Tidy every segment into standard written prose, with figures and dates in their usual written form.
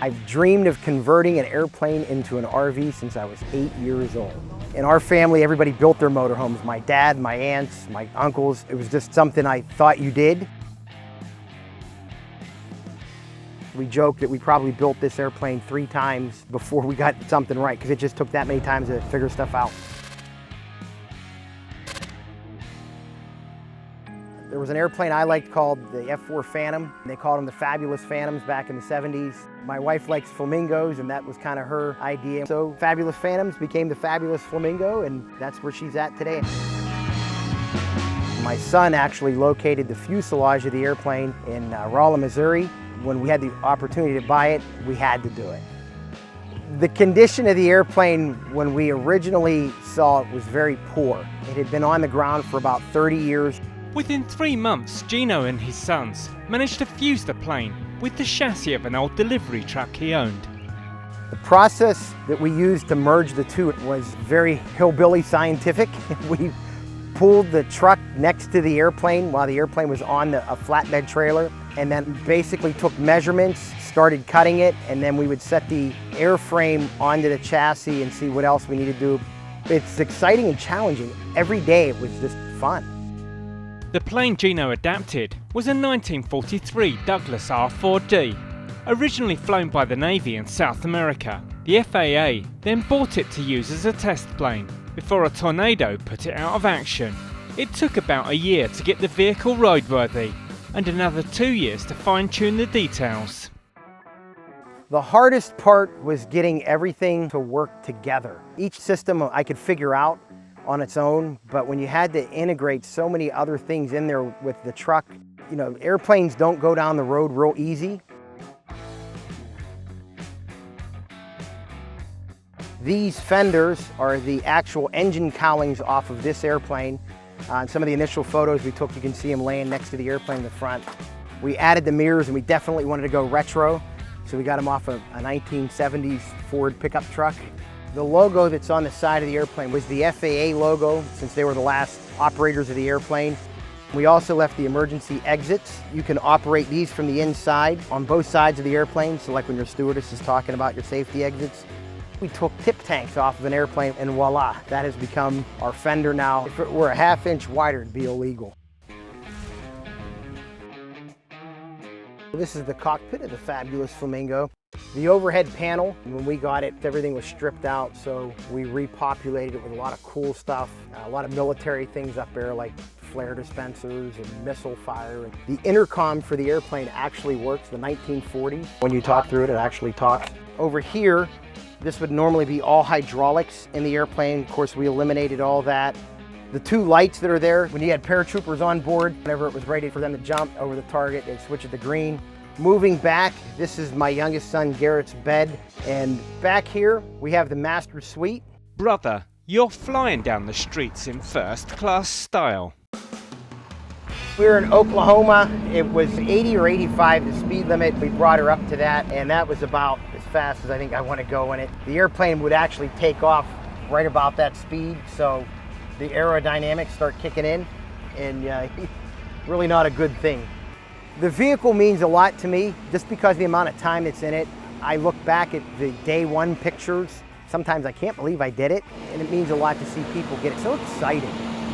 I've dreamed of converting an airplane into an RV since I was 8 years old. In our family, everybody built their motorhomes. My dad, my aunts, my uncles. It was just something I thought you did. We joke that we probably built this airplane 3 times before we got something right, because it just took that many times to figure stuff out. There was an airplane I liked called the F-4 Phantom. They called them the Fabulous Phantoms back in the 70s. My wife likes flamingos, and that was kind of her idea. So Fabulous Phantoms became the Fabulous Flamingo, and that's where she's at today. My son actually located the fuselage of the airplane in Rolla, Missouri. When we had the opportunity to buy it, we had to do it. The condition of the airplane when we originally saw it was very poor. It had been on the ground for about 30 years. Within 3 months, Gino and his sons managed to fuse the plane with the chassis of an old delivery truck he owned. The process that we used to merge the two was very hillbilly scientific. We pulled the truck next to the airplane while the airplane was on a flatbed trailer, and then basically took measurements, started cutting it, and then we would set the airframe onto the chassis and see what else we needed to do. It's exciting and challenging. Every day it was just fun. The plane Gino adapted was a 1943 Douglas R-4D. Originally flown by the Navy in South America, the FAA then bought it to use as a test plane before a tornado put it out of action. It took about a year to get the vehicle roadworthy and another 2 years to fine-tune the details. The hardest part was getting everything to work together. Each system I could figure out on its own, but when you had to integrate so many other things in there with the truck, you know, airplanes don't go down the road real easy. These fenders are the actual engine cowlings off of this airplane. On some of the initial photos we took, you can see them laying next to the airplane in the front. We added the mirrors, and we definitely wanted to go retro, so we got them off of a 1970s Ford pickup truck. The logo that's on the side of the airplane was the FAA logo, since they were the last operators of the airplane. We also left the emergency exits. You can operate these from the inside on both sides of the airplane, so like when your stewardess is talking about your safety exits. We took tip tanks off of an airplane, and voila, that has become our fender now. If it were a ½ inch wider, it'd be illegal. This is the cockpit of the Fabulous Flamingo. The overhead panel, when we got it, everything was stripped out, so we repopulated it with a lot of cool stuff, a lot of military things up there like flare dispensers and missile fire. The intercom for the airplane actually works, the 1940s. When you talk through it, it actually talks. Over here, this would normally be all hydraulics in the airplane. Of course, we eliminated all that. The 2 lights that are there, when you had paratroopers on board, whenever it was ready for them to jump over the target, they'd switch it to green. Moving back, this is my youngest son Garrett's bed, and back here we have the master suite. Brother, you're flying down the streets in first-class style. We were in Oklahoma. It was 80 or 85, the speed limit. We brought her up to that, and that was about as fast as I think I want to go in it. The airplane would actually take off right about that speed, so the aerodynamics start kicking in, and really not a good thing. The vehicle means a lot to me just because of the amount of time that's in it. I look back at the day 1 pictures. Sometimes I can't believe I did it, and it means a lot to see people get it so excited.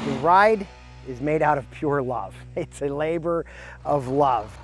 The ride is made out of pure love. It's a labor of love.